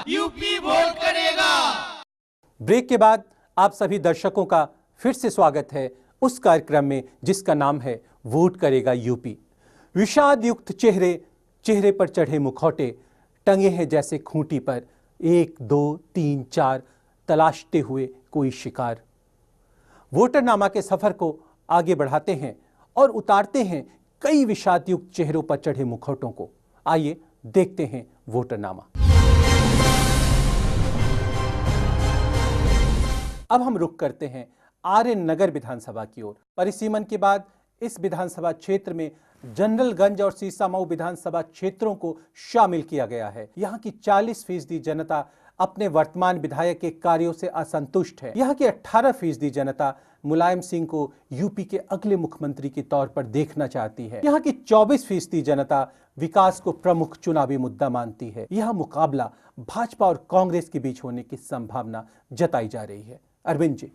UP vote करेगा। Break के बाद आप सभी दर्शकों का फिर से स्वागत है उस कार्यक्रम में जिसका नाम है वोट करेगा यूपी। विषाद युक्त चेहरे पर चढ़े मुखौटे टंगे हैं जैसे खूंटी पर, 1 2 3 4 तलाशते हुए कोई शिकार। वोटरनामा के सफर को आगे बढ़ाते हैं और उतारते हैं कई विषाद युक्त चेहरों पर चढ़े मुखौटों को। आइए देखते हैं वोटरनामा। अब हम रुख करते हैं आर्यन नगर विधानसभा की ओर। परिसीमन के बाद इस विधानसभा क्षेत्र में जनरलगंज और सीसामऊ विधानसभा क्षेत्रों को शामिल किया गया है। यहाँ की 40% जनता अपने वर्तमान विधायक के कार्यों से असंतुष्ट है। यहाँ की 18% जनता मुलायम सिंह को यूपी के अगले मुख्यमंत्री के तौर पर देखना चाहती है। यहाँ की 24% जनता विकास को प्रमुख चुनावी मुद्दा मानती है। यह मुकाबला भाजपा और कांग्रेस के बीच होने की संभावना जताई जा रही है। अरविंद जी,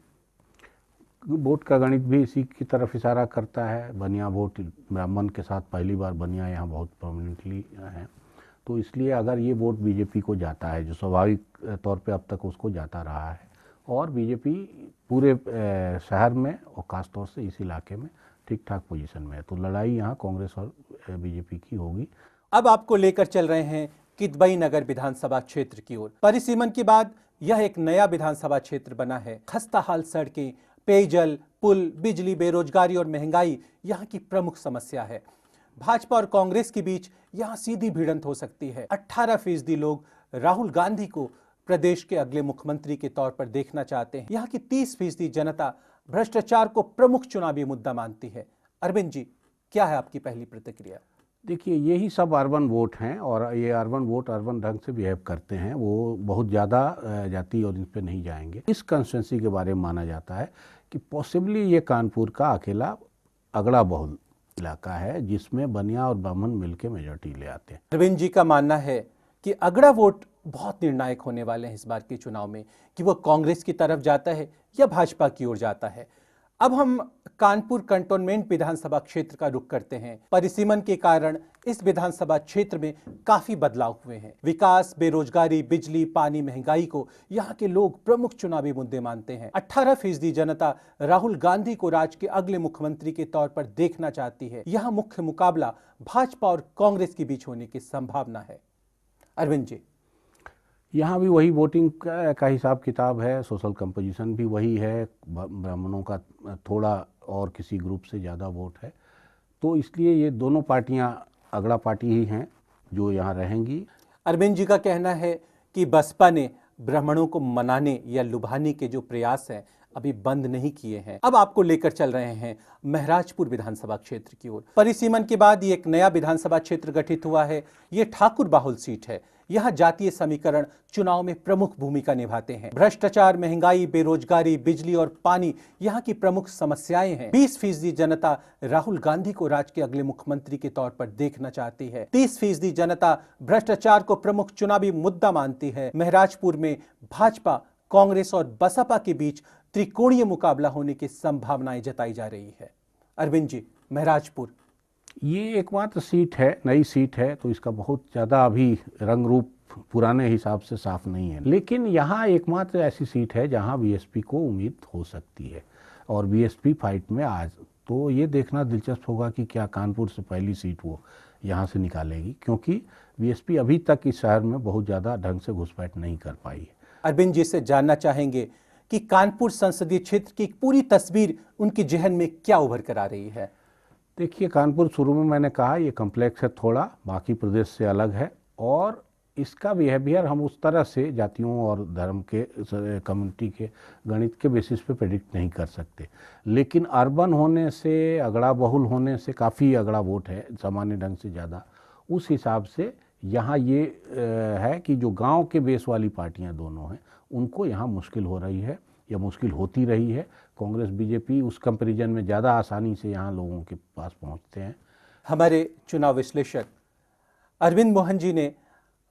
वोट का गणित भी इसी की तरफ इशारा करता है। बनिया वोट ब्राह्मण के साथ पहली बार बनिया यहाँ बहुत परमानेंटली है, तो इसलिए अगर ये वोट बीजेपी को जाता है, जो स्वाभाविक तौर पे अब तक उसको जाता रहा है, और बीजेपी पूरे शहर में और खासतौर से इस इलाके में ठीक ठाक पोजीशन में है, तो लड़ाई यहाँ कांग्रेस और बीजेपी की होगी। अब आपको लेकर चल रहे हैं किदवई नगर विधानसभा क्षेत्र की ओर। परिसीमन के बाद यह एक नया विधानसभा क्षेत्र बना है। खस्ताहाल सड़कें, पेयजल, पुल, बिजली, बेरोजगारी और महंगाई यहाँ की प्रमुख समस्या है। भाजपा और कांग्रेस के बीच यहाँ सीधी भिड़ंत हो सकती है। 18% लोग राहुल गांधी को प्रदेश के अगले मुख्यमंत्री के तौर पर देखना चाहते हैं। यहाँ की 30% जनता भ्रष्टाचार को प्रमुख चुनावी मुद्दा मानती है। अरविंद जी, क्या है आपकी पहली प्रतिक्रिया? देखिए, यही सब अर्बन वोट हैं और ये अर्बन वोट अर्बन ढंग से बिहेव करते हैं। वो बहुत ज़्यादा जाति और इन पर नहीं जाएंगे। इस कंस्टिट्यूंसी के बारे में माना जाता है कि पॉसिबली ये कानपुर का अकेला अगड़ा बहुल इलाका है जिसमें बनिया और ब्राह्मण मिलकर मेजॉरिटी ले आते हैं। अरविंद जी का मानना है कि अगड़ा वोट बहुत निर्णायक होने वाले हैं इस बार के चुनाव में, कि वो कांग्रेस की तरफ जाता है या भाजपा की ओर जाता है। अब हम कानपुर कंटोनमेंट विधानसभा क्षेत्र का रुख करते हैं। परिसीमन के कारण इस विधानसभा क्षेत्र में काफी बदलाव हुए हैं। विकास, बेरोजगारी, बिजली, पानी, महंगाई को यहाँ के लोग प्रमुख चुनावी मुद्दे मानते हैं। 18% जनता राहुल गांधी को राज्य के अगले मुख्यमंत्री के तौर पर देखना चाहती है। यहाँ मुख्य मुकाबला भाजपा और कांग्रेस के बीच होने की संभावना है। अरविंद जी, यहाँ भी वही वोटिंग का हिसाब किताब है, सोशल कंपोजिशन भी वही है। ब्राह्मणों का थोड़ा और किसी ग्रुप से ज़्यादा वोट है, तो इसलिए ये दोनों पार्टियाँ अगड़ा पार्टी ही हैं जो यहाँ रहेंगी। अरविंद जी का कहना है कि बसपा ने ब्राह्मणों को मनाने या लुभाने के जो प्रयास हैं अभी बंद नहीं किए हैं। अब आपको लेकर चल रहे हैं महराजपुर विधानसभा क्षेत्र की ओर। परिसीमन के बाद ये एक नया विधानसभा क्षेत्र गठित हुआ है। ये ठाकुर बाहुल सीट है। यहाँ जातीय समीकरण चुनाव में प्रमुख भूमिका निभाते हैं। भ्रष्टाचार, महंगाई, बेरोजगारी, बिजली और पानी यहाँ की प्रमुख समस्याएं हैं। 20% जनता राहुल गांधी को राज्य के अगले मुख्यमंत्री के तौर पर देखना चाहती है। 30% जनता भ्रष्टाचार को प्रमुख चुनावी मुद्दा मानती है। महराजपुर में भाजपा, कांग्रेस और बसपा के बीच त्रिकोणीय मुकाबला होने की संभावनाएं जताई जा रही है। अरविंद जी, महराजपुर ये एकमात्र सीट है, नई सीट है, तो इसका बहुत ज़्यादा अभी रंग रूप पुराने हिसाब से साफ नहीं है, लेकिन यहाँ एकमात्र ऐसी सीट है जहाँ बीएसपी को उम्मीद हो सकती है और बीएसपी फाइट में आज। तो ये देखना दिलचस्प होगा कि क्या कानपुर से पहली सीट वो यहाँ से निकालेगी, क्योंकि बीएसपी अभी तक इस शहर में बहुत ज़्यादा ढंग से घुसपैठ नहीं कर पाई है। अरविंद जी से जानना चाहेंगे कि कानपुर संसदीय क्षेत्र की पूरी तस्वीर उनके जहन में क्या उभर कर आ रही है? देखिए, कानपुर शुरू में मैंने कहा ये कम्प्लेक्स है, थोड़ा बाकी प्रदेश से अलग है, और इसका बिहेवियर हम उस तरह से जातियों और धर्म के कम्युनिटी के गणित के बेसिस पे प्रेडिक्ट नहीं कर सकते। लेकिन अर्बन होने से, अगड़ा बहुल होने से काफ़ी अगड़ा वोट है सामान्य ढंग से ज़्यादा, उस हिसाब से यहाँ ये है कि जो गांव के बेस वाली पार्टियाँ दोनों हैं उनको यहाँ मुश्किल हो रही है या मुश्किल होती रही है। कांग्रेस बीजेपी उस कंपैरिजन में ज़्यादा आसानी से यहाँ लोगों के पास पहुँचते हैं। हमारे चुनाव विश्लेषक अरविंद मोहन जी ने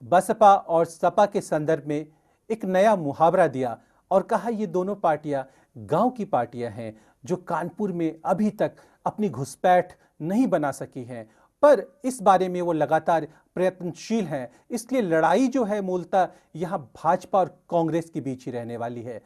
बसपा और सपा के संदर्भ में एक नया मुहावरा दिया और कहा ये दोनों पार्टियां गांव की पार्टियां हैं जो कानपुर में अभी तक अपनी घुसपैठ नहीं बना सकी हैं पर इस बारे में वो लगातार प्रयत्नशील हैं। इसलिए लड़ाई जो है मूलतः यहाँ भाजपा और कांग्रेस के बीच ही रहने वाली है।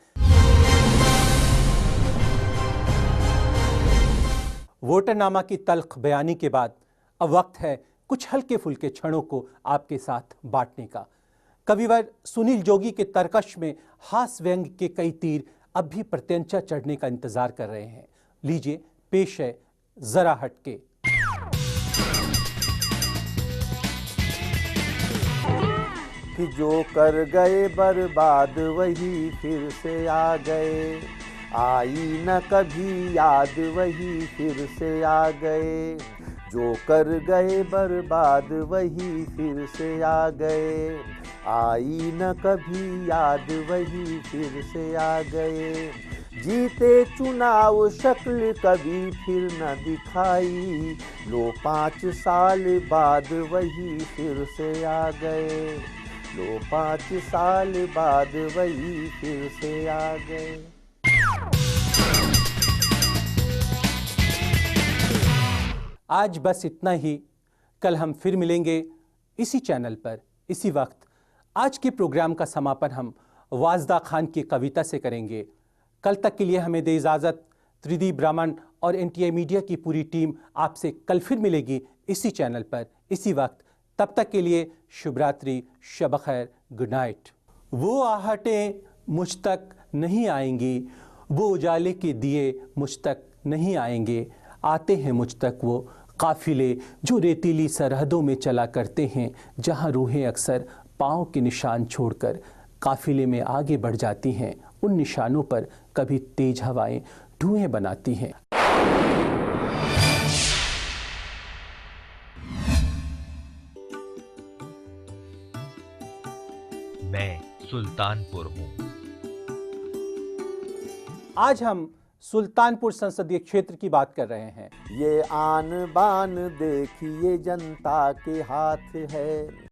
वोटरनामा की तल्ख बयानी के बाद अब वक्त है कुछ हल्के फुल्के क्षणों को आपके साथ बांटने का। कविवर सुनील जोगी के तरकश में हास्य व्यंग के कई तीर अब भी प्रत्यंचा चढ़ने का इंतजार कर रहे हैं। लीजिए पेश है जरा हटके। कि जो कर गए बर्बाद वही फिर से आ गए, आई न कभी याद वही फिर से आ गए। जो कर गए बर्बाद वही फिर से आ गए, आई न कभी याद वही फिर से आ गए। जीते चुनाव शक्ल कभी फिर न दिखाई, लो 5 साल बाद वही फिर से आ गए, लो 5 साल बाद वही फिर से आ गए। आज बस इतना ही। कल हम फिर मिलेंगे इसी चैनल पर इसी वक्त। आज के प्रोग्राम का समापन हम वाजदा खान की कविता से करेंगे। कल तक के लिए हमें दे इजाज़त। त्रिदीप ब्राह्मण और NTI मीडिया की पूरी टीम आपसे कल फिर मिलेगी इसी चैनल पर इसी वक्त। तब तक के लिए शुभ रात्रि, शब खैर, गुड नाइट। वो आहटें मुझ तक नहीं आएंगी, वो उजाले के दिए मुझ तक नहीं आएंगे। आते हैं मुझ तक वो काफिले जो रेतीली सरहदों में चला करते हैं, जहां रूहें अक्सर पाँव के निशान छोड़कर काफिले में आगे बढ़ जाती हैं। उन निशानों पर कभी तेज हवाएं धुएं बनाती हैं। मैं सुल्तानपुर हूँ। आज हम सुल्तानपुर संसदीय क्षेत्र की बात कर रहे हैं। ये आन बान देखिए जनता के हाथ है,